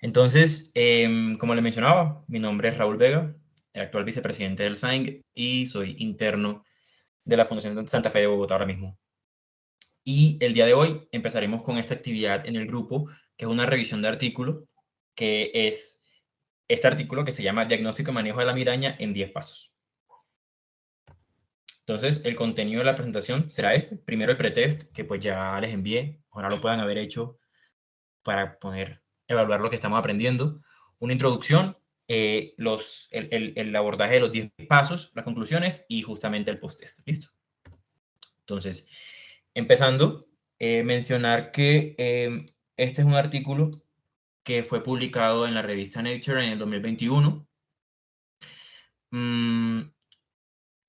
Entonces, como le mencionaba, mi nombre es Raúl Vega, el actual vicepresidente del SAING y soy interno de la Fundación Santa Fe de Bogotá ahora mismo. Y el día de hoy empezaremos con esta actividad en el grupo, que es una revisión de artículo, que es este artículo que se llama Diagnóstico y manejo de la migraña en 10 pasos. Entonces, el contenido de la presentación será este. Primero el pretest, que pues ya les envié, ojalá lo puedan haber hecho para poder evaluar lo que estamos aprendiendo. Una introducción, el abordaje de los 10 pasos, las conclusiones y justamente el post-test. ¿Listo? Entonces, empezando, mencionar que este es un artículo que fue publicado en la revista Nature en el 2021.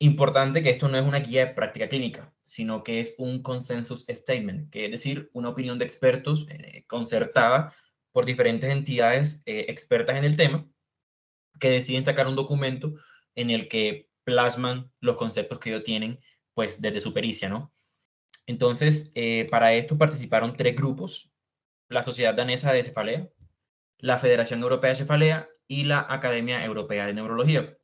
Importante que esto no es una guía de práctica clínica, sino que es un consensus statement, que es decir, una opinión de expertos concertada por diferentes entidades expertas en el tema, que deciden sacar un documento en el que plasman los conceptos que ellos tienen, pues desde su pericia, ¿no? Entonces, para esto participaron 3 grupos: la Sociedad Danesa de Cefalea, la Federación Europea de Cefalea y la Academia Europea de Neurología.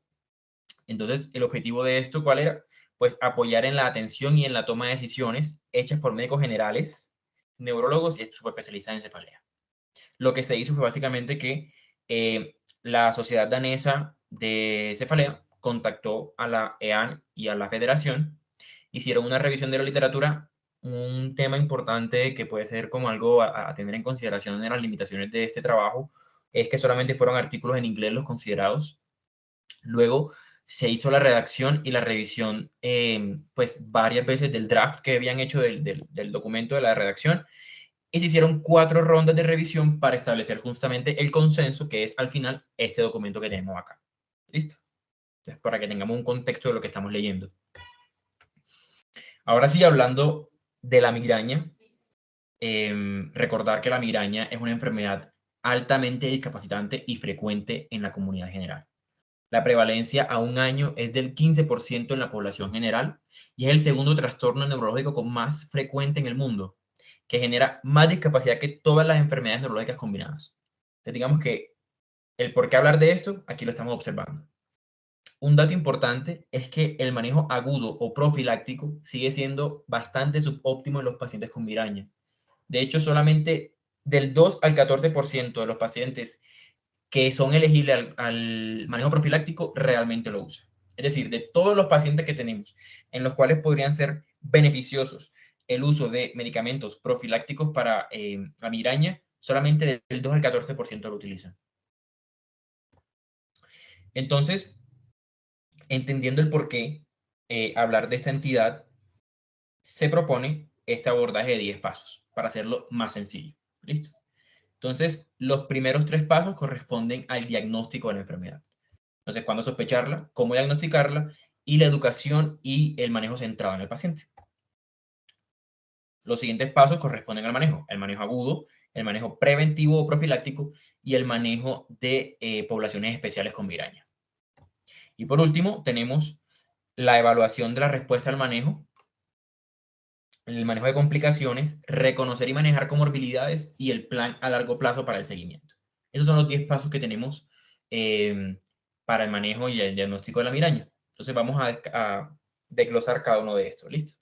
Entonces, el objetivo de esto, ¿cuál era? Pues apoyar en la atención y en la toma de decisiones hechas por médicos generales, neurólogos y subespecialistas en cefalea. Lo que se hizo fue básicamente que la Sociedad Danesa de Cefalea contactó a la EAN y a la Federación, hicieron una revisión de la literatura. Un tema importante que puede ser como algo a tener en consideración en las limitaciones de este trabajo es que solamente fueron artículos en inglés los considerados. Luego se hizo la redacción y la revisión, pues varias veces del draft que habían hecho del documento de la redacción, y se hicieron 4 rondas de revisión para establecer justamente el consenso, que es al final este documento que tenemos acá. ¿Listo? Entonces, para que tengamos un contexto de lo que estamos leyendo. Ahora sí, hablando de la migraña, recordar que la migraña es una enfermedad altamente discapacitante y frecuente en la comunidad general. La prevalencia a un año es del 15% en la población general y es el segundo trastorno neurológico con más frecuente en el mundo, que genera más discapacidad que todas las enfermedades neurológicas combinadas. Entonces, digamos que el por qué hablar de esto, aquí lo estamos observando. Un dato importante es que el manejo agudo o profiláctico sigue siendo bastante subóptimo en los pacientes con migraña. De hecho, solamente del 2 al 14% de los pacientes que son elegibles al manejo profiláctico realmente lo usan. Es decir, de todos los pacientes que tenemos en los cuales podrían ser beneficiosos el uso de medicamentos profilácticos para la migraña, solamente del 2 al 14% lo utilizan. Entonces, entendiendo el por qué hablar de esta entidad, se propone este abordaje de 10 pasos para hacerlo más sencillo. ¿Listo? Entonces, los primeros 3 pasos corresponden al diagnóstico de la enfermedad. Entonces, ¿cuándo sospecharla? ¿Cómo diagnosticarla? Y la educación y el manejo centrado en el paciente. Los siguientes pasos corresponden al manejo: el manejo agudo, el manejo preventivo o profiláctico y el manejo de poblaciones especiales con migraña. Y por último, tenemos la evaluación de la respuesta al manejo, el manejo de complicaciones, reconocer y manejar comorbilidades y el plan a largo plazo para el seguimiento. Esos son los 10 pasos que tenemos para el manejo y el diagnóstico de la migraña. Entonces vamos a desglosar cada uno de estos. ¿Listo?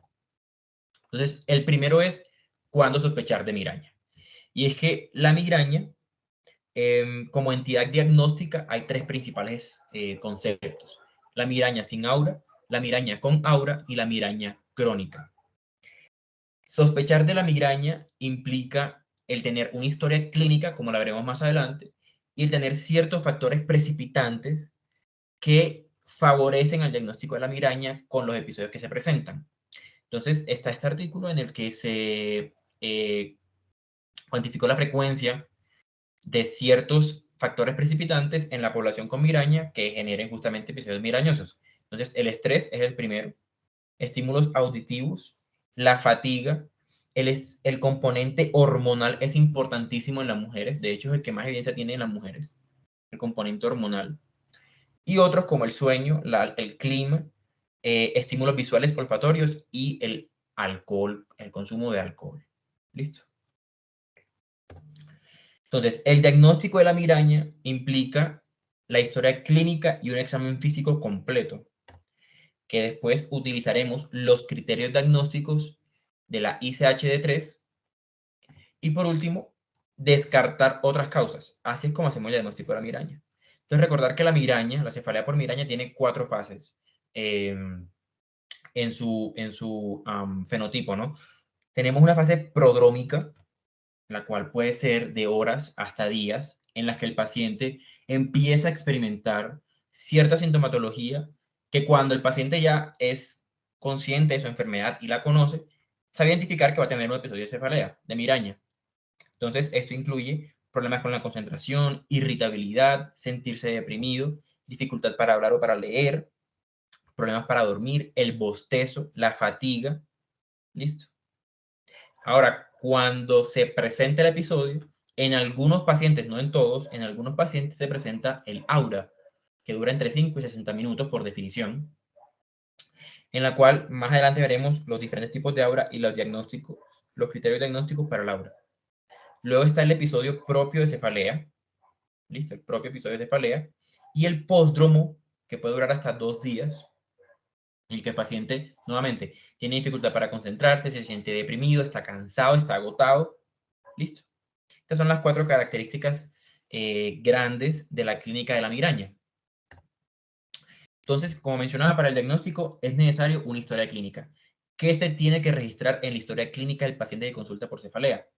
Entonces, el primero es cuándo sospechar de migraña. Y es que la migraña, como entidad diagnóstica, hay 3 principales conceptos: la migraña sin aura, la migraña con aura y la migraña crónica. Sospechar de la migraña implica el tener una historia clínica, como la veremos más adelante, y el tener ciertos factores precipitantes que favorecen al diagnóstico de la migraña con los episodios que se presentan. Entonces, está este artículo en el que se cuantificó la frecuencia de ciertos factores precipitantes en la población con migraña que generen justamente episodios migrañosos. Entonces, el estrés es el primero, estímulos auditivos, la fatiga, el componente hormonal es importantísimo en las mujeres, de hecho es el que más evidencia tiene en las mujeres, el componente hormonal, y otros como el sueño, el clima, estímulos visuales, olfatorios y el alcohol, el consumo de alcohol. ¿Listo? Entonces, el diagnóstico de la migraña implica la historia clínica y un examen físico completo, que después utilizaremos los criterios diagnósticos de la ICHD-3 y por último, descartar otras causas. Así es como hacemos el diagnóstico de la migraña. Entonces, recordar que la migraña, la cefalea por migraña, tiene 4 fases en su fenotipo, ¿no? Tenemos una fase prodrómica, la cual puede ser de horas hasta días, en las que el paciente empieza a experimentar cierta sintomatología que cuando el paciente ya es consciente de su enfermedad y la conoce, sabe identificar que va a tener un episodio de cefalea, de migraña. Entonces, esto incluye problemas con la concentración, irritabilidad, sentirse deprimido, dificultad para hablar o para leer, problemas para dormir, el bostezo, la fatiga. ¿Listo? Ahora, cuando se presenta el episodio, en algunos pacientes, no en todos, en algunos pacientes se presenta el aura, que dura entre 5 y 60 minutos por definición, en la cual más adelante veremos los diferentes tipos de aura y los diagnósticos, los criterios diagnósticos para el aura. Luego está el episodio propio de cefalea, ¿listo? El propio episodio de cefalea, y el pósdromo, que puede durar hasta 2 días, en el que el paciente, nuevamente, tiene dificultad para concentrarse, se siente deprimido, está cansado, está agotado, ¿listo? Estas son las 4 características grandes de la clínica de la migraña. Entonces, como mencionaba, para el diagnóstico es necesario una historia clínica. ¿Qué se tiene que registrar en la historia clínica del paciente que consulta por cefalea?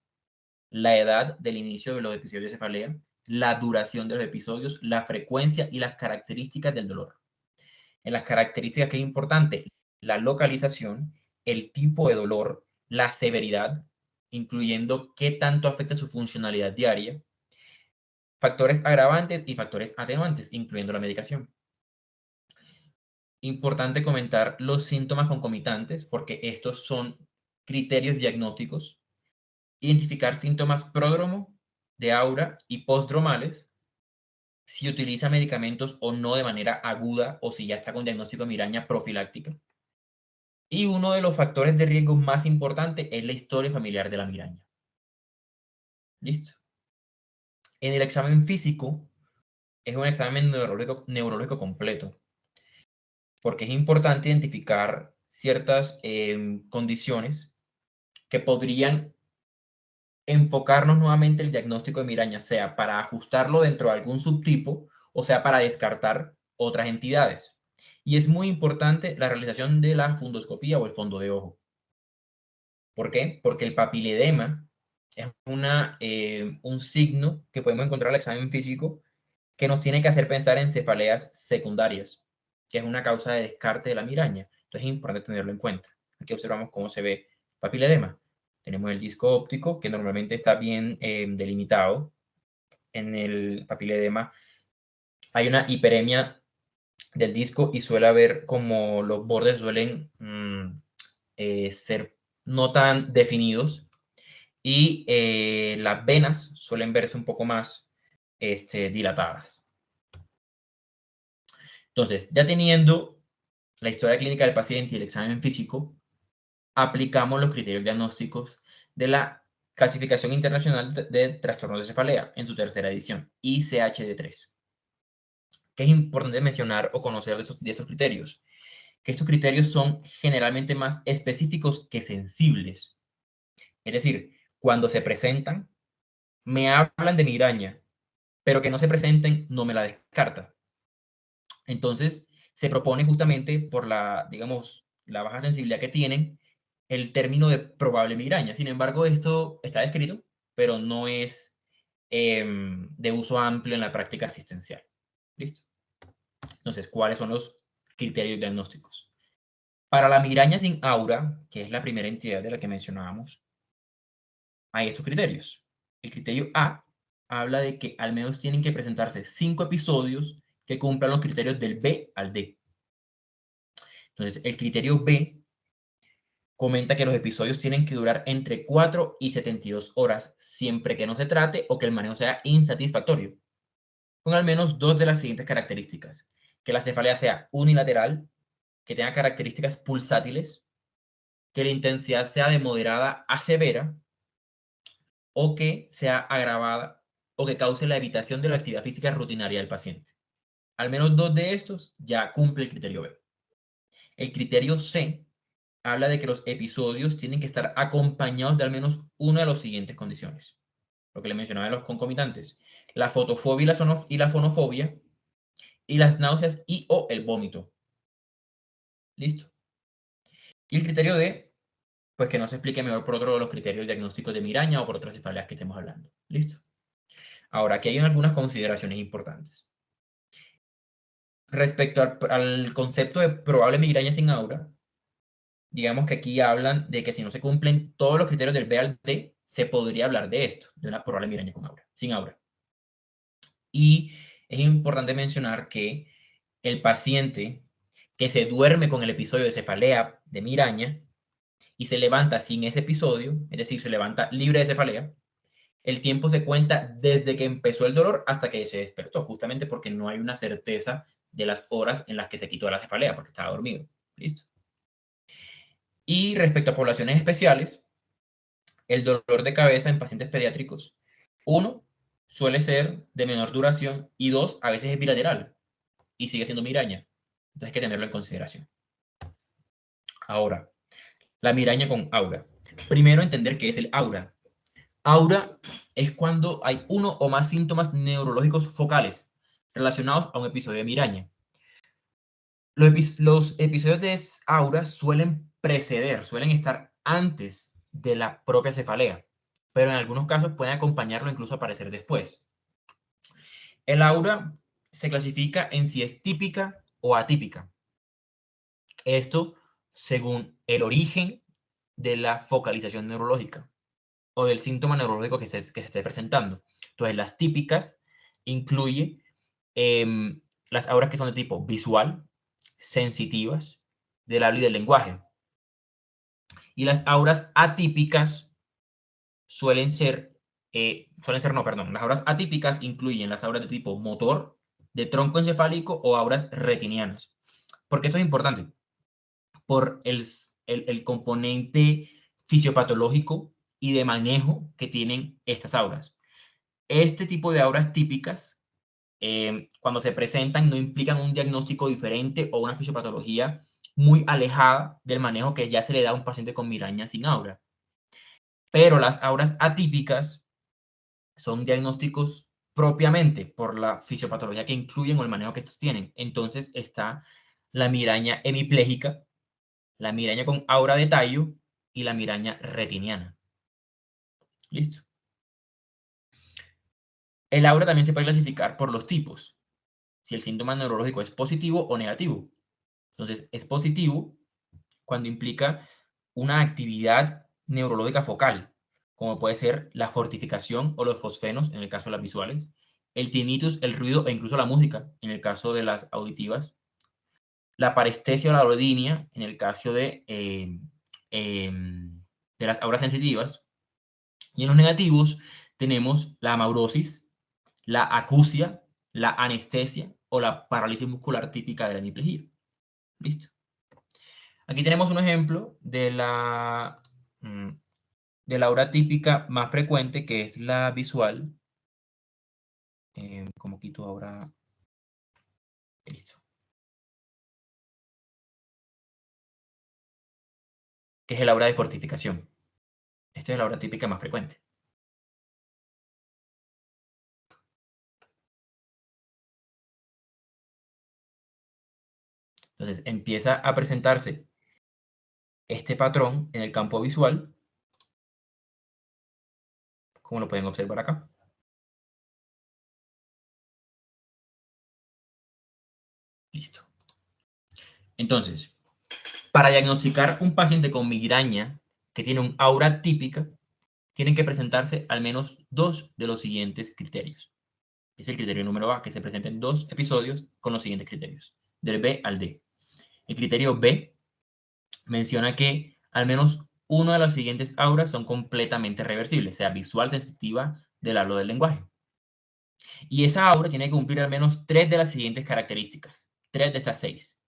La edad del inicio de los episodios de cefalea, la duración de los episodios, la frecuencia y las características del dolor. En las características que es importante, la localización, el tipo de dolor, la severidad, incluyendo qué tanto afecta su funcionalidad diaria, factores agravantes y factores atenuantes, incluyendo la medicación. Importante comentar los síntomas concomitantes, porque estos son criterios diagnósticos. Identificar síntomas pródromo, de aura y postdromales, si utiliza medicamentos o no de manera aguda o si ya está con diagnóstico de migraña profiláctica. Y uno de los factores de riesgo más importantes es la historia familiar de la migraña. ¿Listo? En el examen físico, es un examen neurológico completo, porque es importante identificar ciertas condiciones que podrían enfocarnos nuevamente el diagnóstico de migraña, sea para ajustarlo dentro de algún subtipo o sea para descartar otras entidades. Y es muy importante la realización de la fundoscopía o el fondo de ojo. ¿Por qué? Porque el papiledema es un signo que podemos encontrar en el examen físico que nos tiene que hacer pensar en cefaleas secundarias, que es una causa de descarte de la migraña. Entonces es importante tenerlo en cuenta. Aquí observamos cómo se ve papiledema. Tenemos el disco óptico, que normalmente está bien delimitado. En el papiledema hay una hiperemia del disco y suele haber como los bordes suelen ser no tan definidos y las venas suelen verse un poco más dilatadas. Entonces, ya teniendo la historia clínica del paciente y el examen físico, aplicamos los criterios diagnósticos de la Clasificación Internacional de Trastornos de Cefalea en su tercera edición, ICHD-3. ¿Qué es importante mencionar o conocer de estos criterios? Que estos criterios son generalmente más específicos que sensibles. Es decir, cuando se presentan, me hablan de migraña, pero que no se presenten, no me la descarta. Entonces, se propone justamente por la, digamos, la baja sensibilidad que tienen, el término de probable migraña. Sin embargo, esto está descrito, pero no es de uso amplio en la práctica asistencial. ¿Listo? Entonces, ¿cuáles son los criterios diagnósticos? Para la migraña sin aura, que es la primera entidad de la que mencionábamos, hay estos criterios. El criterio A habla de que al menos tienen que presentarse 5 episodios que cumplan los criterios del B al D. Entonces, el criterio B comenta que los episodios tienen que durar entre 4 y 72 horas, siempre que no se trate o que el manejo sea insatisfactorio, con al menos 2 de las siguientes características. Que la cefalea sea unilateral, que tenga características pulsátiles, que la intensidad sea de moderada a severa o que sea agravada o que cause la evitación de la actividad física rutinaria del paciente. Al menos 2 de estos ya cumple el criterio B. El criterio C habla de que los episodios tienen que estar acompañados de al menos una de las siguientes condiciones. Lo que le mencionaba de los concomitantes. La fotofobia y la fonofobia, y las náuseas y o el vómito. ¿Listo? Y el criterio D, pues que no se explique mejor por otro de los criterios diagnósticos de migraña o por otras cefaleas que estemos hablando. ¿Listo? Ahora, aquí hay algunas consideraciones importantes. Respecto al concepto de probable migraña sin aura, digamos que aquí hablan de que si no se cumplen todos los criterios del B al D, se podría hablar de esto, de una probable migraña con aura, sin aura. Y es importante mencionar que el paciente que se duerme con el episodio de cefalea, de migraña, y se levanta sin ese episodio, es decir, se levanta libre de cefalea, el tiempo se cuenta desde que empezó el dolor hasta que se despertó, justamente porque no hay una certeza de las horas en las que se quitó la cefalea, porque estaba dormido. ¿Listo? Y respecto a poblaciones especiales, el dolor de cabeza en pacientes pediátricos, 1, suele ser de menor duración y 2, a veces es bilateral y sigue siendo migraña. Entonces hay que tenerlo en consideración. Ahora, la migraña con aura. Primero, entender qué es el aura. Aura es cuando hay uno o más síntomas neurológicos focales relacionados a un episodio de migraña. Los episodios de aura suelen preceder, suelen estar antes de la propia cefalea, pero en algunos casos pueden acompañarlo e incluso aparecer después. El aura se clasifica en si es típica o atípica. Esto según el origen de la focalización neurológica o del síntoma neurológico que se esté presentando. Entonces, las típicas incluye las auras que son de tipo visual, sensitivas, del habla y del lenguaje. Y las auras atípicas las auras atípicas incluyen las auras de tipo motor, de tronco encefálico o auras retinianas. ¿Por qué esto es importante? Por el componente fisiopatológico y de manejo que tienen estas auras. Este tipo de auras típicas, cuando se presentan, no implican un diagnóstico diferente o una fisiopatología muy alejada del manejo que ya se le da a un paciente con migraña sin aura. Pero las auras atípicas son diagnósticos propiamente por la fisiopatología que incluyen o el manejo que estos tienen. Entonces está la migraña hemipléjica, la migraña con aura de tallo y la migraña retiniana. ¿Listo? El aura también se puede clasificar por los tipos, si el síntoma neurológico es positivo o negativo. Entonces, es positivo cuando implica una actividad neurológica focal, como puede ser la fortificación o los fosfenos, en el caso de las visuales, el tinnitus, el ruido e incluso la música, en el caso de las auditivas, la parestesia o la alodinia, en el caso de las auras sensitivas, y en los negativos tenemos la amaurosis, la acusia, la anestesia o la parálisis muscular típica de la hemiplegia. ¿Listo? Aquí tenemos un ejemplo de la aura típica más frecuente, que es la visual. Como quito ahora. Listo. Que es el aura de fortificación. Esta es la aura típica más frecuente. Entonces empieza a presentarse este patrón en el campo visual, como lo pueden observar acá. Listo. Entonces, para diagnosticar un paciente con migraña que tiene un aura típica, tienen que presentarse al menos 2 de los siguientes criterios. Es el criterio número A, que se presenten 2 episodios con los siguientes criterios, del B al D. El criterio B menciona que al menos uno de las siguientes auras son completamente reversibles, sea visual, sensitiva, del habla del lenguaje. Y esa aura tiene que cumplir al menos 3 de las siguientes características, 3 de estas 6.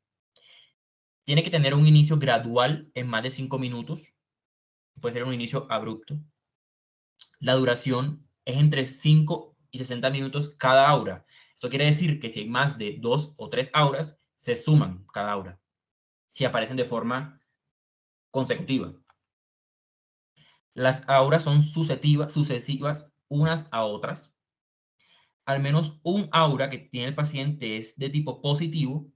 Tiene que tener un inicio gradual en más de 5 minutos, puede ser un inicio abrupto. La duración es entre 5 y 60 minutos cada aura. Esto quiere decir que si hay más de 2 o 3 auras, se suman cada aura, si aparecen de forma consecutiva. Las auras son sucesivas unas a otras. Al menos un aura que tiene el paciente es de tipo positivo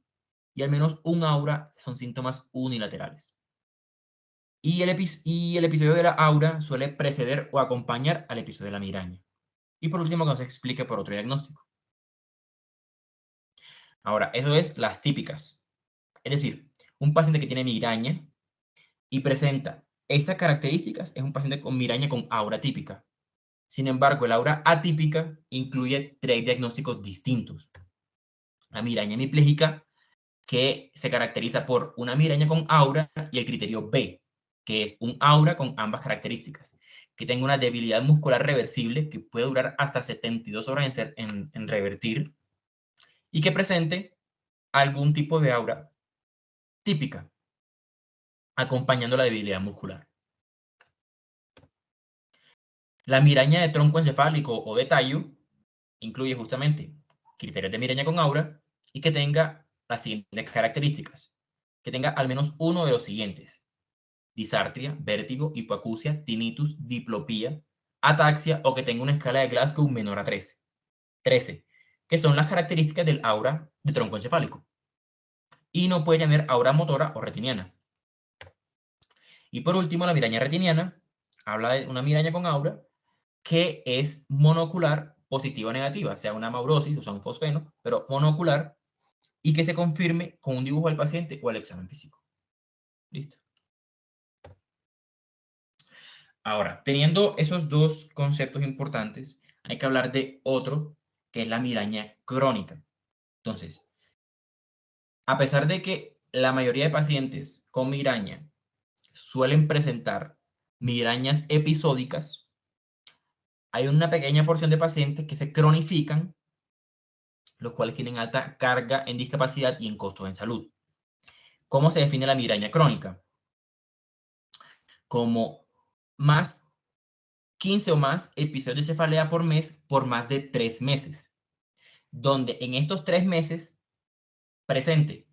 y al menos un aura son síntomas unilaterales. Y el episodio de la aura suele preceder o acompañar al episodio de la migraña. Y por último, que nos explique por otro diagnóstico. Ahora, eso es las típicas. Es decir, un paciente que tiene migraña y presenta estas características es un paciente con migraña con aura típica. Sin embargo, el aura atípica incluye 3 diagnósticos distintos. La migraña hemipléjica, que se caracteriza por una migraña con aura, y el criterio B, que es un aura con ambas características, que tenga una debilidad muscular reversible que puede durar hasta 72 horas en revertir, y que presente algún tipo de aura típica, acompañando la debilidad muscular. La migraña de tronco encefálico o de tallo incluye justamente criterios de migraña con aura y que tenga las siguientes características. Que tenga al menos uno de los siguientes: disartria, vértigo, hipoacusia, tinnitus, diplopía, ataxia o que tenga una escala de Glasgow menor a 13, que son las características del aura de tronco encefálico. Y no puede tener aura motora o retiniana. Y por último, la migraña retiniana habla de una migraña con aura que es monocular, positiva o negativa, sea una maurosis o sea un fosfeno, pero monocular, y que se confirme con un dibujo del paciente o el examen físico. ¿Listo? Ahora, teniendo esos dos conceptos importantes, hay que hablar de otro, que es la migraña crónica. Entonces, a pesar de que la mayoría de pacientes con migraña suelen presentar migrañas episódicas, hay una pequeña porción de pacientes que se cronifican, los cuales tienen alta carga en discapacidad y en costos en salud. ¿Cómo se define la migraña crónica? Como más 15 o más episodios de cefalea por mes por más de 3 meses, donde en estos 3 meses presente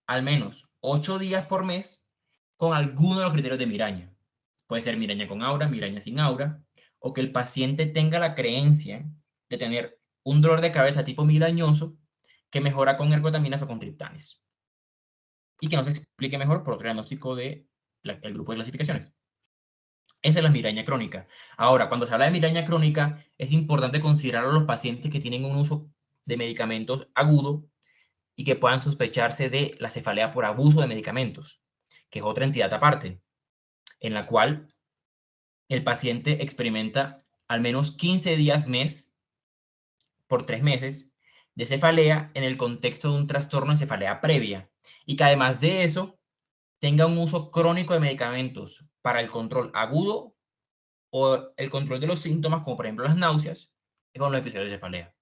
al menos 8 días por mes con alguno de los criterios de migraña. Puede ser migraña con aura, migraña sin aura, o que el paciente tenga la creencia de tener un dolor de cabeza tipo migrañoso que mejora con ergotaminas o con triptanes. Y que nos explique mejor por otro diagnóstico del grupo de clasificaciones. Esa es la migraña crónica. Ahora, cuando se habla de migraña crónica, es importante considerar a los pacientes que tienen un uso de medicamentos agudo y que puedan sospecharse de la cefalea por abuso de medicamentos, que es otra entidad aparte, en la cual el paciente experimenta al menos 15 días mes por 3 meses de cefalea en el contexto de un trastorno de cefalea previa, y que además de eso tenga un uso crónico de medicamentos para el control agudo o el control de los síntomas, como por ejemplo las náuseas, con los episodios de cefalea.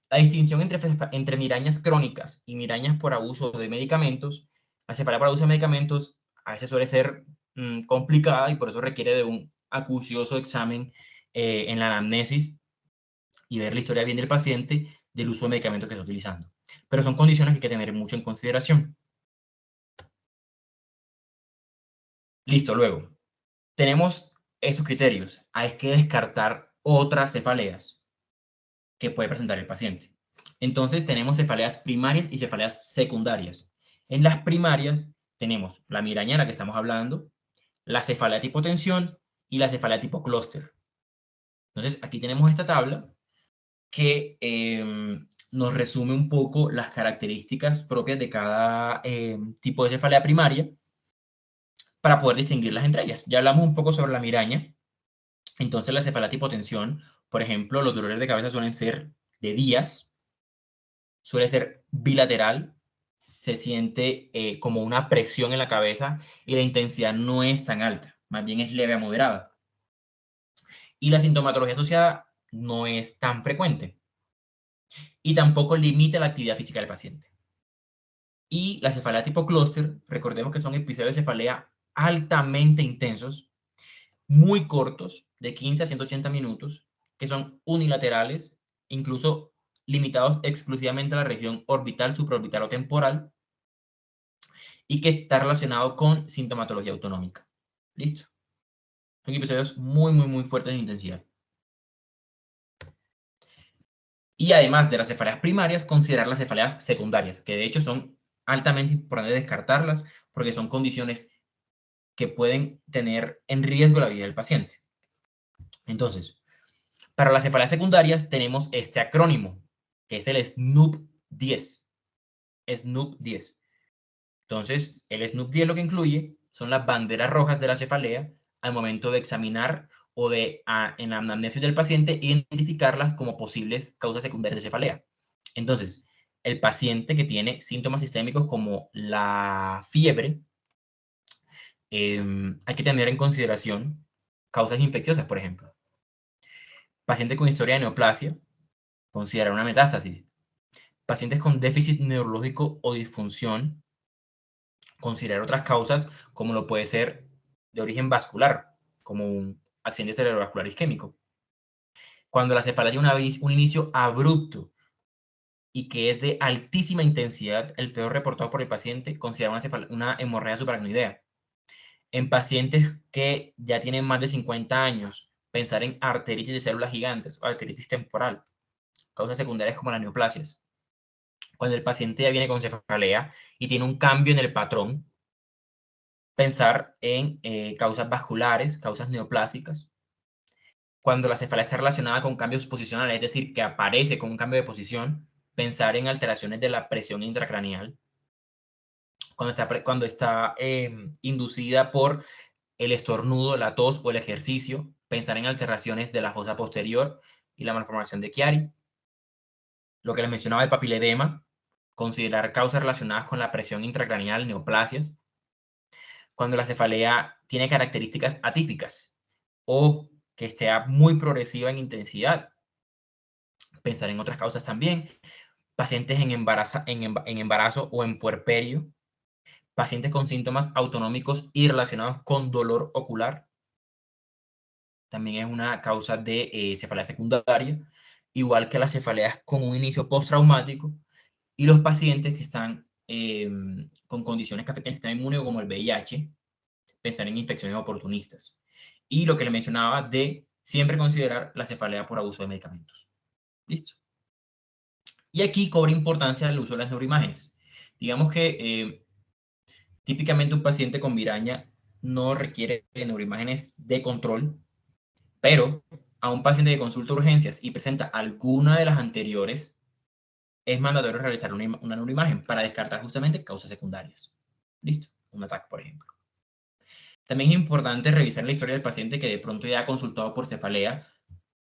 La distinción entre migrañas crónicas y migrañas por abuso de medicamentos, la cefalea por abuso de medicamentos a veces suele ser complicada y por eso requiere de un acucioso examen en la anamnesis y ver la historia bien del paciente del uso de medicamentos que está utilizando. Pero son condiciones que hay que tener mucho en consideración. Listo, luego. Tenemos estos criterios. Hay que descartar otras cefaleas que puede presentar el paciente. Entonces tenemos cefaleas primarias y cefaleas secundarias. En las primarias tenemos la migraña, la que estamos hablando, la cefalea tipo tensión y la cefalea tipo clúster. Entonces aquí tenemos esta tabla que nos resume un poco las características propias de cada tipo de cefalea primaria para poder distinguirlas entre ellas. Ya hablamos un poco sobre la migraña. Entonces la cefalea tipo tensión, por ejemplo, los dolores de cabeza suelen ser de días, suele ser bilateral, se siente como una presión en la cabeza y la intensidad no es tan alta, más bien es leve a moderada. Y la sintomatología asociada no es tan frecuente y tampoco limita la actividad física del paciente. Y la cefalea tipo clúster, recordemos que son episodios de cefalea altamente intensos, muy cortos, de 15 a 180 minutos, que son unilaterales, incluso limitados exclusivamente a la región orbital, supraorbital o temporal, y que está relacionado con sintomatología autonómica. ¿Listo? Son episodios muy fuertes de intensidad. Y además de las cefaleas primarias, considerar las cefaleas secundarias, que de hecho son altamente importantes descartarlas porque son condiciones que pueden tener en riesgo la vida del paciente. Entonces, para las cefaleas secundarias tenemos este acrónimo, que es el SNOOP-10. SNOOP-10. Entonces, el SNOOP-10 lo que incluye son las banderas rojas de la cefalea al momento de examinar o de, en la anamnesis del paciente, identificarlas como posibles causas secundarias de cefalea. Entonces, el paciente que tiene síntomas sistémicos como la fiebre, hay que tener en consideración causas infecciosas, por ejemplo. Paciente con historia de neoplasia, considerar una metástasis. Pacientes con déficit neurológico o disfunción, considerar otras causas como lo puede ser de origen vascular, como un accidente cerebrovascular isquémico. Cuando la cefalea tiene un inicio abrupto y que es de altísima intensidad, el peor reportado por el paciente, considera una hemorragia subaracnoidea. En pacientes que ya tienen más de 50 años, pensar en arteritis de células gigantes o arteritis temporal, causas secundarias como las neoplasias. Cuando el paciente ya viene con cefalea y tiene un cambio en el patrón, pensar en causas vasculares, causas neoplásicas. Cuando la cefalea está relacionada con cambios posicionales, es decir, que aparece con un cambio de posición, pensar en alteraciones de la presión intracraneal. Cuando está inducida por el estornudo, la tos o el ejercicio, pensar en alteraciones de la fosa posterior y la malformación de Chiari. Lo que les mencionaba, el papiledema, considerar causas relacionadas con la presión intracraneal, neoplasias. Cuando la cefalea tiene características atípicas o que esté muy progresiva en intensidad, pensar en otras causas también. Pacientes en embarazo o en puerperio, pacientes con síntomas autonómicos y relacionados con dolor ocular, también es una causa de cefalea secundaria, igual que las cefaleas con un inicio postraumático, y los pacientes que están con condiciones que afectan el sistema inmune como el VIH, pensar en infecciones oportunistas. Y lo que le mencionaba de siempre considerar la cefalea por abuso de medicamentos. ¿Listo? Y aquí cobra importancia el uso de las neuroimágenes. Digamos que típicamente un paciente con migraña no requiere de neuroimágenes de control, pero a un paciente que consulta urgencias y presenta alguna de las anteriores, es mandatorio realizar una neuroimagen para descartar justamente causas secundarias. ¿Listo? Un ataque, por ejemplo. También es importante revisar la historia del paciente que de pronto ya ha consultado por cefalea,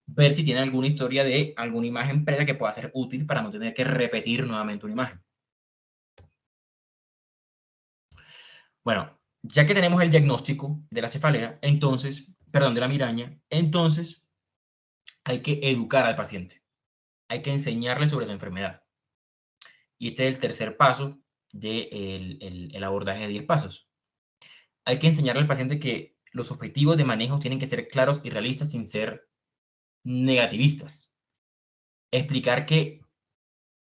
ver si tiene alguna historia de alguna imagen previa que pueda ser útil para no tener que repetir nuevamente una imagen. Bueno, ya que tenemos el diagnóstico de la cefalea, entonces, perdón, de la migraña, entonces hay que educar al paciente. Hay que enseñarle sobre su enfermedad. Y este es el tercer paso del abordaje de 10 pasos. Hay que enseñarle al paciente que los objetivos de manejo tienen que ser claros y realistas sin ser negativistas. Explicar que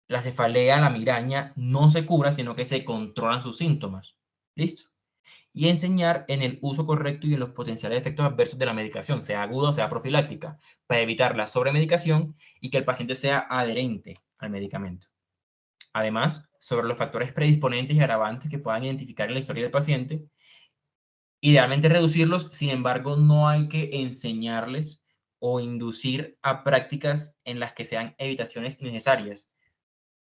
la cefalea, la migraña, no se cura, sino que se controlan sus síntomas. ¿Listo? Y enseñar en el uso correcto y en los potenciales efectos adversos de la medicación, sea aguda o sea profiláctica, para evitar la sobremedicación y que el paciente sea adherente al medicamento. Además, sobre los factores predisponentes y agravantes que puedan identificar en la historia del paciente, idealmente reducirlos, sin embargo, no hay que enseñarles o inducir a prácticas en las que sean evitaciones innecesarias,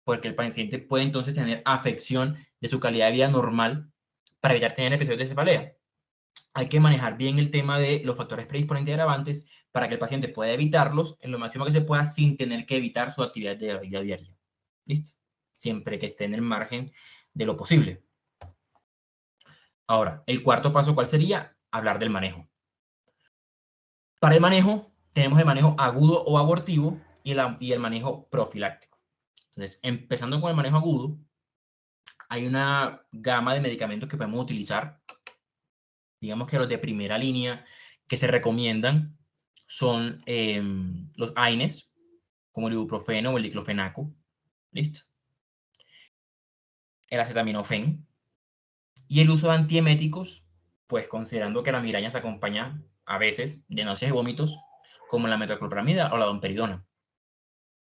porque el paciente puede entonces tener afección de su calidad de vida normal para evitar tener episodios de cefalea. Hay que manejar bien el tema de los factores predisponentes y agravantes para que el paciente pueda evitarlos en lo máximo que se pueda sin tener que evitar su actividad de la vida diaria. ¿Listo? Siempre que esté en el margen de lo posible. Ahora, el cuarto paso, ¿cuál sería? Hablar del manejo. Para el manejo, tenemos el manejo agudo o abortivo y el manejo profiláctico. Entonces, empezando con el manejo agudo, hay una gama de medicamentos que podemos utilizar. Digamos que los de primera línea que se recomiendan son los AINES, como el ibuprofeno o el diclofenaco. ¿Listo? El acetaminofén. Y el uso de antieméticos, pues considerando que la migraña se acompaña a veces de náuseas y vómitos, como la metoclopramida o la domperidona.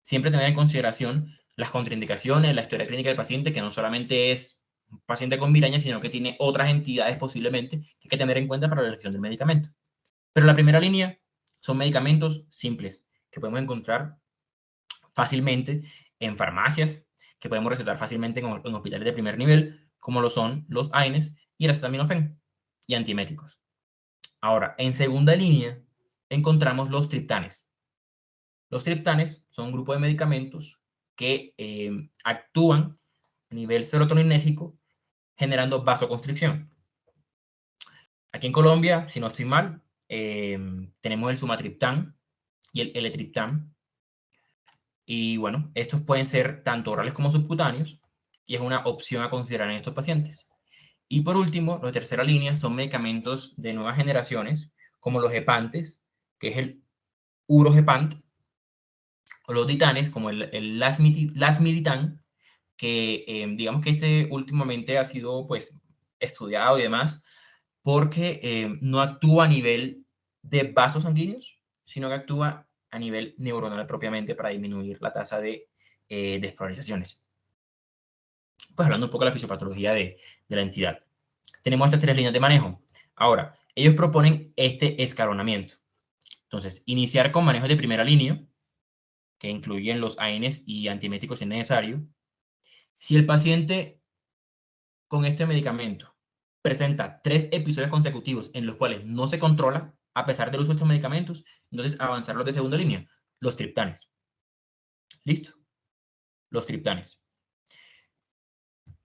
Siempre tener en consideración las contraindicaciones, la historia clínica del paciente, que no solamente es un paciente con migraña, sino que tiene otras entidades posiblemente que hay que tener en cuenta para la elección del medicamento. Pero la primera línea son medicamentos simples que podemos encontrar fácilmente en farmacias, que podemos recetar fácilmente en hospitales de primer nivel, como lo son los AINES y el acetaminofén y antieméticos. Ahora, en segunda línea encontramos los triptanes. Los triptanes son un grupo de medicamentos que actúan a nivel serotoninérgico generando vasoconstricción. Aquí en Colombia, si no estoy mal, tenemos el sumatriptán y el L-triptán. Y bueno, estos pueden ser tanto orales como subcutáneos y es una opción a considerar en estos pacientes. Y por último, la tercera línea son medicamentos de nuevas generaciones, como los hepantes, que es el urogepant, o los titanes, como el lasmiditán, que digamos que este últimamente ha sido pues estudiado y demás, porque no actúa a nivel de vasos sanguíneos, sino que actúa a nivel neuronal propiamente para disminuir la tasa de despolarizaciones. Pues hablando un poco de la fisiopatología de la entidad. Tenemos estas tres líneas de manejo. Ahora, ellos proponen este escalonamiento. Entonces, iniciar con manejos de primera línea, que incluyen los AINES y antieméticos si es necesario. Si el paciente con este medicamento presenta 3 episodios consecutivos en los cuales no se controla, a pesar del uso de estos medicamentos, entonces avanzar los de segunda línea, los triptanes. ¿Listo? Los triptanes.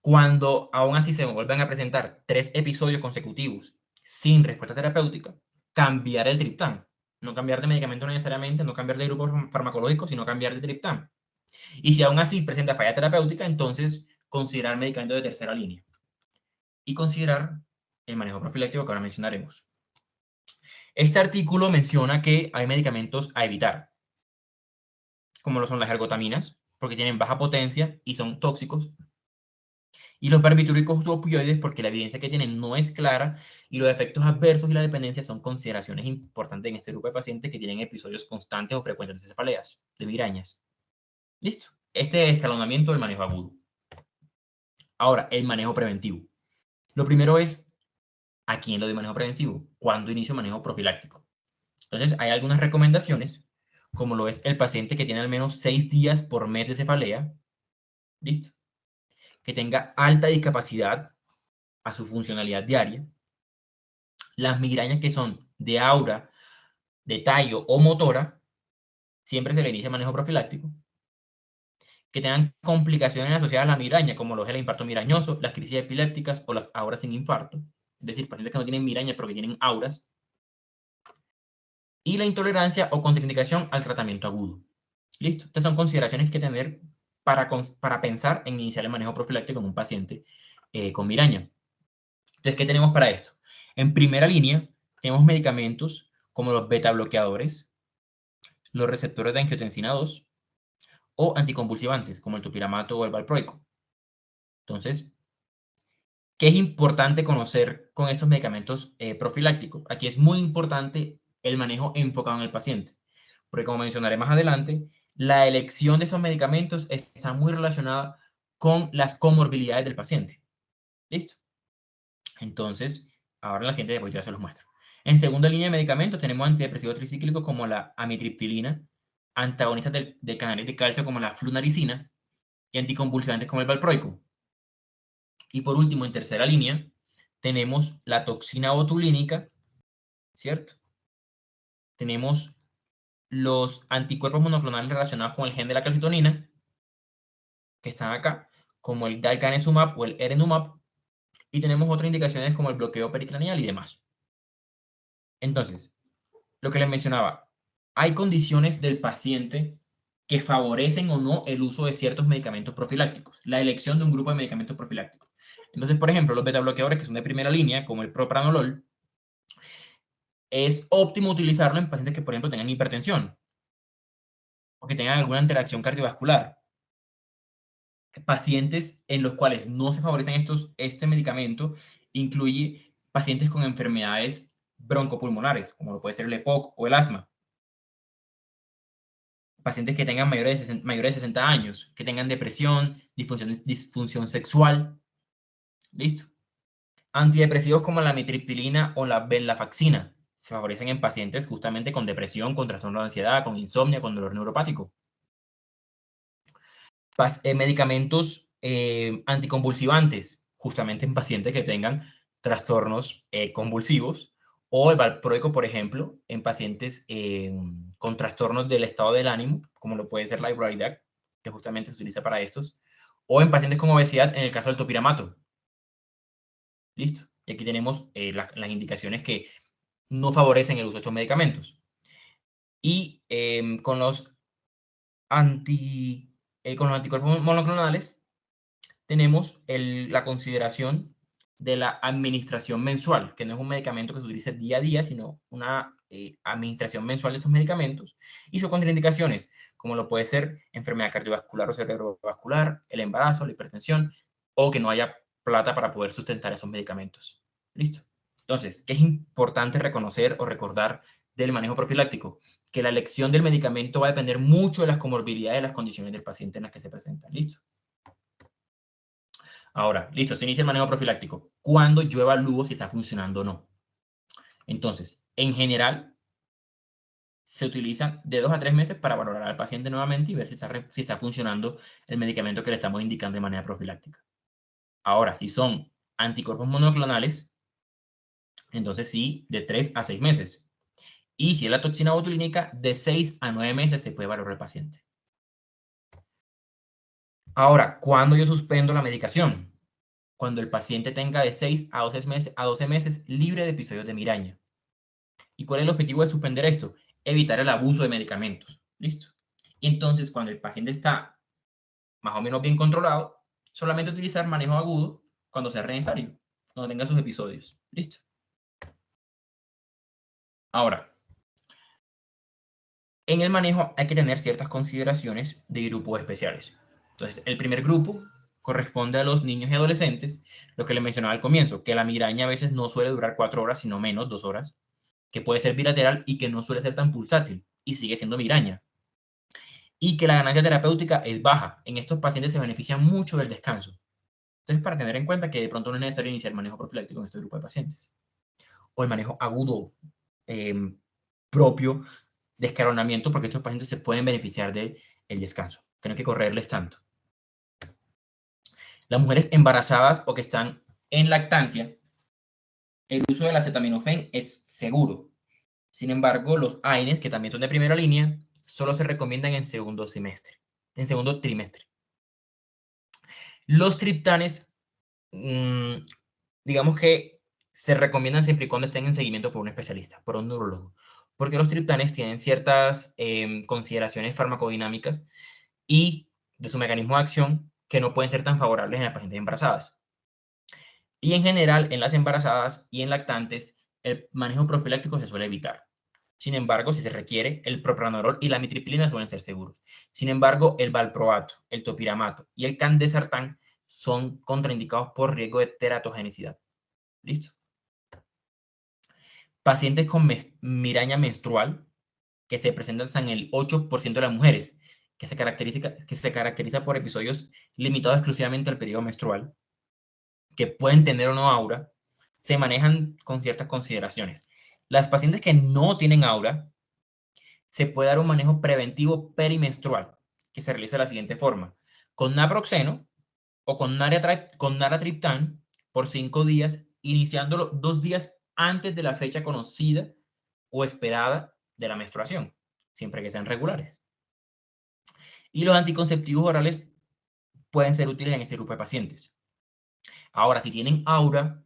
Cuando aún así se vuelven a presentar 3 episodios consecutivos sin respuesta terapéutica, cambiar el triptán. No cambiar de medicamento necesariamente, no cambiar de grupo farmacológico, sino cambiar de triptán. Y si aún así presenta falla terapéutica, entonces considerar medicamento de tercera línea. Y considerar el manejo profiláctico que ahora mencionaremos. Este artículo menciona que hay medicamentos a evitar, como lo son las ergotaminas, porque tienen baja potencia y son tóxicos, y los barbitúricos u opioides, porque la evidencia que tienen no es clara y los efectos adversos y la dependencia son consideraciones importantes en este grupo de pacientes que tienen episodios constantes o frecuentes de cefaleas, de migrañas. Listo. Este es escalonamiento del manejo agudo. Ahora, el manejo preventivo. Lo primero es, ¿a quién lo de manejo preventivo? ¿Cuándo inicio manejo profiláctico? Entonces, hay algunas recomendaciones, como lo es el paciente que tiene al menos 6 días por mes de cefalea, ¿listo? Que tenga alta discapacidad a su funcionalidad diaria, las migrañas que son de aura, de tallo o motora, siempre se le inicia manejo profiláctico, que tengan complicaciones asociadas a la migraña, como lo es el infarto migrañoso, las crisis epilépticas o las auras sin infarto, es decir, pacientes que no tienen migraña pero que tienen auras, y la intolerancia o contraindicación al tratamiento agudo. ¿Listo? Estas son consideraciones que tener para pensar en iniciar el manejo profiláctico en un paciente con migraña. Entonces, ¿qué tenemos para esto? En primera línea, tenemos medicamentos como los beta bloqueadores, los receptores de angiotensina 2 o anticonvulsivantes como el topiramato o el valproico. Entonces, ¿qué es importante conocer con estos medicamentos profilácticos? Aquí es muy importante el manejo enfocado en el paciente, porque como mencionaré más adelante, la elección de estos medicamentos está muy relacionada con las comorbilidades del paciente. ¿Listo? Entonces, ahora en la siguiente diapositiva se los muestro. En segunda línea de medicamentos tenemos antidepresivos tricíclicos como la amitriptilina, antagonistas del canal de calcio como la flunaricina y anticonvulsivantes como el valproico. Y por último, en tercera línea, tenemos la toxina botulínica, ¿cierto? Tenemos los anticuerpos monoclonales relacionados con el gen de la calcitonina, que están acá, como el dalcanesumab o el erenumab, y tenemos otras indicaciones como el bloqueo pericranial y demás. Entonces, lo que les mencionaba, hay condiciones del paciente que favorecen o no el uso de ciertos medicamentos profilácticos, la elección de un grupo de medicamentos profilácticos. Entonces, por ejemplo, los beta bloqueadores que son de primera línea, como el propranolol, es óptimo utilizarlo en pacientes que, por ejemplo, tengan hipertensión o que tengan alguna interacción cardiovascular. Pacientes en los cuales no se favorecen este medicamento incluye pacientes con enfermedades broncopulmonares, como lo puede ser el EPOC o el asma. Pacientes que tengan mayores de 60 años, que tengan depresión, disfunción sexual. Listo. Antidepresivos como la mitriptilina o la venlafaxina se favorecen en pacientes justamente con depresión, con trastorno de ansiedad, con insomnio, con dolor neuropático. Medicamentos anticonvulsivantes, justamente en pacientes que tengan trastornos convulsivos, o el valproico, por ejemplo, en pacientes con trastornos del estado del ánimo, como lo puede ser la bipolaridad, que justamente se utiliza para estos, o en pacientes con obesidad, en el caso del topiramato. Listo. Y aquí tenemos las indicaciones que no favorecen el uso de estos medicamentos. Y con los anticuerpos monoclonales, tenemos la consideración de la administración mensual, que no es un medicamento que se utilice día a día, sino una administración mensual de estos medicamentos y sus contraindicaciones, como lo puede ser enfermedad cardiovascular o cerebrovascular, el embarazo, la hipertensión, o que no haya plata para poder sustentar esos medicamentos. ¿Listo? Entonces, ¿qué es importante reconocer o recordar del manejo profiláctico? Que la elección del medicamento va a depender mucho de las comorbilidades y las condiciones del paciente en las que se presentan. ¿Listo? Ahora, listo, se inicia el manejo profiláctico. ¿Cuándo yo evalúo si está funcionando o no? Entonces, en general, se utiliza de 2 a 3 meses para valorar al paciente nuevamente y ver si está funcionando el medicamento que le estamos indicando de manera profiláctica. Ahora, si son anticuerpos monoclonales, entonces sí, de 3 a 6 meses. Y si es la toxina botulínica, de 6 a 9 meses se puede valorar al paciente. Ahora, ¿cuándo yo suspendo la medicación? Cuando el paciente tenga de 6 a 12 meses libre de episodios de migraña. ¿Y cuál es el objetivo de suspender esto? Evitar el abuso de medicamentos. ¿Listo? Y entonces, cuando el paciente está más o menos bien controlado, solamente utilizar manejo agudo cuando sea necesario, cuando tenga sus episodios. ¿Listo? Ahora, en el manejo hay que tener ciertas consideraciones de grupos especiales. Entonces, el primer grupo corresponde a los niños y adolescentes, lo que les mencionaba al comienzo, que la migraña a veces no suele durar 4 horas, sino menos, 2 horas, que puede ser bilateral y que no suele ser tan pulsátil y sigue siendo migraña. Y que la ganancia terapéutica es baja. En estos pacientes se benefician mucho del descanso. Entonces, para tener en cuenta que de pronto no es necesario iniciar manejo profiláctico en este grupo de pacientes. O el manejo agudo propio de escalonamiento, porque estos pacientes se pueden beneficiar del descanso. Que no hay que correrles tanto. Las mujeres embarazadas o que están en lactancia, el uso del acetaminofén es seguro. Sin embargo, los AINES, que también son de primera línea, solo se recomiendan en segundo trimestre. Los triptanes, digamos que se recomiendan siempre y cuando estén en seguimiento por un especialista, por un neurólogo, porque los triptanes tienen ciertas consideraciones farmacodinámicas y de su mecanismo de acción que no pueden ser tan favorables en las pacientes embarazadas. Y en general, en las embarazadas y en lactantes, el manejo profiláctico se suele evitar. Sin embargo, si se requiere, el propranolol y la mitriptilina suelen ser seguros. Sin embargo, el valproato, el topiramato y el candesartán son contraindicados por riesgo de teratogenicidad. ¿Listo? Pacientes con migraña menstrual, que se presentan en el 8% de las mujeres, que se caracteriza por episodios limitados exclusivamente al periodo menstrual, que pueden tener o no aura, se manejan con ciertas consideraciones. Las pacientes que no tienen aura, se puede dar un manejo preventivo perimenstrual, que se realiza de la siguiente forma: con naproxeno o con naratriptán por 5 días, iniciándolo 2 días antes de la fecha conocida o esperada de la menstruación, siempre que sean regulares. Y los anticonceptivos orales pueden ser útiles en ese grupo de pacientes. Ahora, si tienen aura,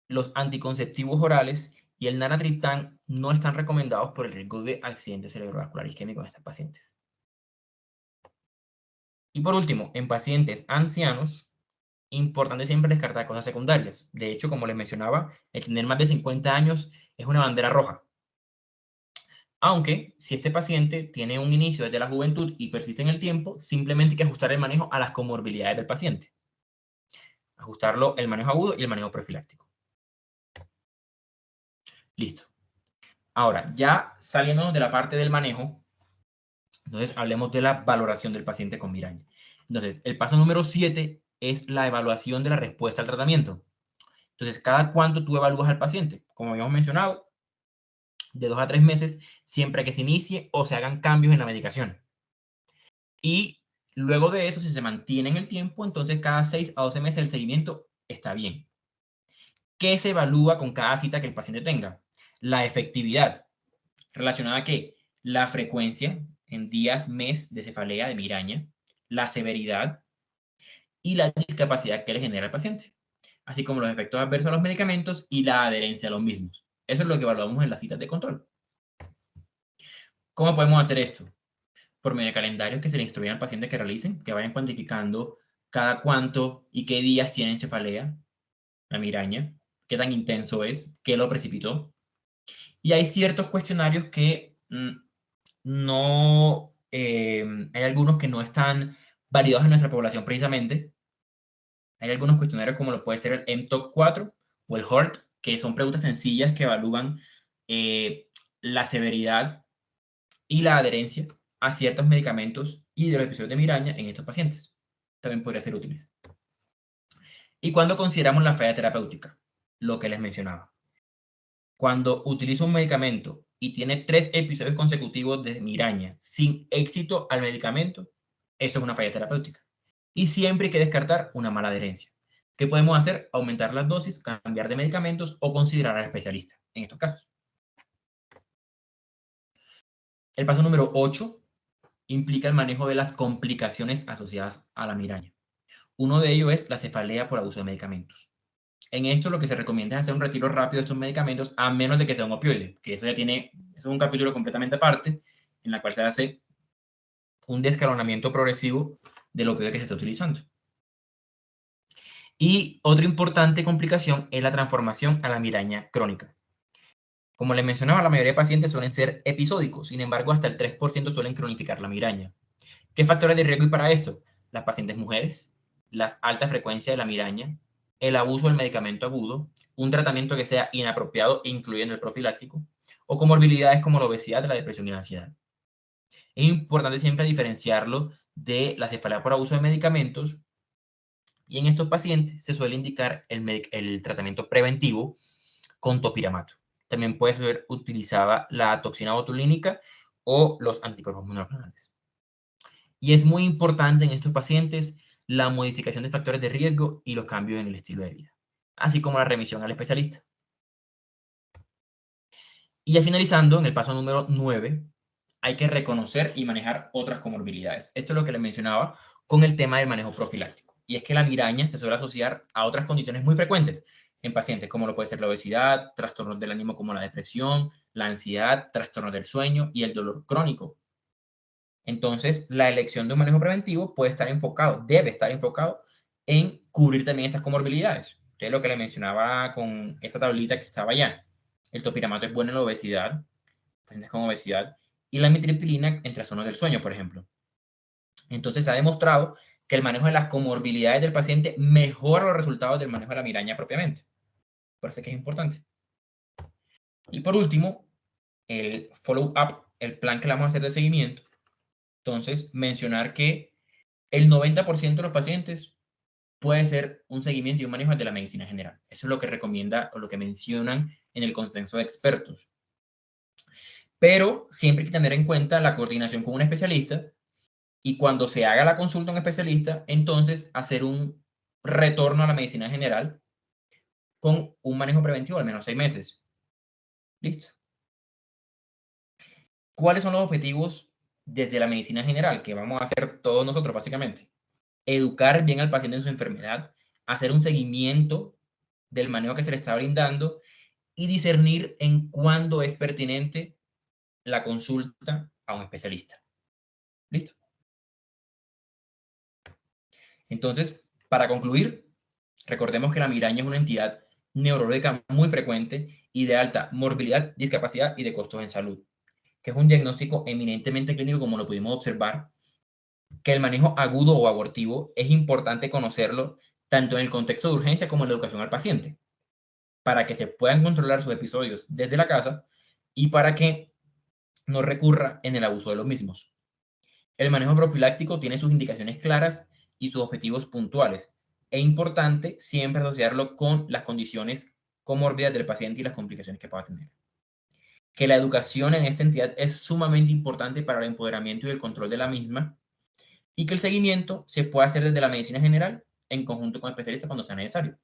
los anticonceptivos orales y el naratriptán no están recomendados por el riesgo de accidente cerebrovascular isquémico en estos pacientes. Y por último, en pacientes ancianos, importante siempre descartar cosas secundarias. De hecho, como les mencionaba, el tener más de 50 años es una bandera roja. Aunque, si este paciente tiene un inicio desde la juventud y persiste en el tiempo, simplemente hay que ajustar el manejo a las comorbilidades del paciente. Ajustarlo el manejo agudo y el manejo profiláctico. Listo. Ahora, ya saliendo de la parte del manejo, entonces hablemos de la valoración del paciente con migraña. Entonces, el paso número 7 es la evaluación de la respuesta al tratamiento. Entonces, ¿cada cuánto tú evalúas al paciente? Como habíamos mencionado, de 2 a 3 meses, siempre que se inicie o se hagan cambios en la medicación. Y luego de eso, si se mantiene en el tiempo, entonces cada 6 a 12 meses el seguimiento está bien. ¿Qué se evalúa con cada cita que el paciente tenga? La efectividad, relacionada a qué? La frecuencia en días, mes de cefalea, de migraña, la severidad y la discapacidad que le genera al paciente, así como los efectos adversos a los medicamentos y la adherencia a los mismos. Eso es lo que evaluamos en las citas de control. ¿Cómo podemos hacer esto? Por medio de calendarios que se le instruyan al paciente que realicen, que vayan cuantificando cada cuánto y qué días tienen cefalea, la migraña, qué tan intenso es, qué lo precipitó. Y hay ciertos cuestionarios que no, hay algunos que no están validados en nuestra población precisamente. Hay algunos cuestionarios como lo puede ser el mTOQ4 o el HORT, que son preguntas sencillas que evalúan la severidad y la adherencia a ciertos medicamentos y de los episodios de migraña en estos pacientes. También podría ser útiles. ¿Y cuando consideramos la falla terapéutica? Lo que les mencionaba. Cuando utiliza un medicamento y tiene 3 episodios consecutivos de migraña sin éxito al medicamento, eso es una falla terapéutica. Y siempre hay que descartar una mala adherencia. ¿Qué podemos hacer? Aumentar las dosis, cambiar de medicamentos o considerar al especialista en estos casos. El paso número 8 implica el manejo de las complicaciones asociadas a la migraña. Uno de ellos es la cefalea por abuso de medicamentos. En esto lo que se recomienda es hacer un retiro rápido de estos medicamentos a menos de que sea un opioide, que eso ya tiene, eso es un capítulo completamente aparte en la cual se hace un descalonamiento progresivo del opioide que se está utilizando. Y otra importante complicación es la transformación a la migraña crónica. Como les mencionaba, la mayoría de pacientes suelen ser episódicos, sin embargo, hasta el 3% suelen cronificar la migraña. ¿Qué factores de riesgo hay para esto? Las pacientes mujeres, la alta frecuencia de la migraña, el abuso del medicamento agudo, un tratamiento que sea inapropiado incluyendo el profiláctico, o comorbilidades como la obesidad, la depresión y la ansiedad. Es importante siempre diferenciarlo de la cefalea por abuso de medicamentos y en estos pacientes se suele indicar el tratamiento preventivo con topiramato. También puede ser utilizada la toxina botulínica o los anticuerpos monoclonales. Y es muy importante en estos pacientes la modificación de factores de riesgo y los cambios en el estilo de vida, así como la remisión al especialista. Y ya finalizando, en el paso número 9, hay que reconocer y manejar otras comorbilidades. Esto es lo que les mencionaba con el tema del manejo profiláctico. Y es que la migraña se suele asociar a otras condiciones muy frecuentes en pacientes, como lo puede ser la obesidad, trastornos del ánimo como la depresión, la ansiedad, trastornos del sueño y el dolor crónico. Entonces, la elección de un manejo preventivo puede estar enfocado, debe estar enfocado en cubrir también estas comorbilidades. Entonces, lo que le mencionaba con esta tablita que estaba allá. El topiramato es bueno en la obesidad, pacientes con obesidad, y la amitriptilina en trastornos del sueño, por ejemplo. Entonces, se ha demostrado que el manejo de las comorbilidades del paciente mejora los resultados del manejo de la migraña propiamente. Por eso es que es importante. Y por último, el follow-up, el plan que le vamos a hacer de seguimiento. Entonces, mencionar que el 90% de los pacientes puede ser un seguimiento y un manejo de la medicina general. Eso es lo que recomienda o lo que mencionan en el consenso de expertos. Pero siempre hay que tener en cuenta la coordinación con un especialista y cuando se haga la consulta a un especialista, entonces hacer un retorno a la medicina general con un manejo preventivo al menos 6 meses. Listo. ¿Cuáles son los objetivos desde la medicina general que vamos a hacer todos nosotros básicamente? Educar bien al paciente en su enfermedad, hacer un seguimiento del manejo que se le está brindando y discernir en cuándo es pertinente la consulta a un especialista. ¿Listo? Entonces, para concluir, Recordemos que la migraña es una entidad neurológica muy frecuente y de alta morbilidad, discapacidad y de costos en salud, que es un diagnóstico eminentemente clínico, como lo pudimos observar, que el manejo agudo o abortivo es importante conocerlo tanto en el contexto de urgencia como en la educación al paciente, para que se puedan controlar sus episodios desde la casa y para que no recurra en el abuso de los mismos. El manejo profiláctico tiene sus indicaciones claras y sus objetivos puntuales. Es importante siempre asociarlo con las condiciones comórbidas del paciente y las complicaciones que pueda tener. Que la educación en esta entidad es sumamente importante para el empoderamiento y el control de la misma, y que el seguimiento se puede hacer desde la medicina general en conjunto con especialistas cuando sea necesario.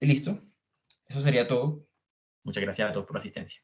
Y listo. Eso sería todo. Muchas gracias a todos por la asistencia.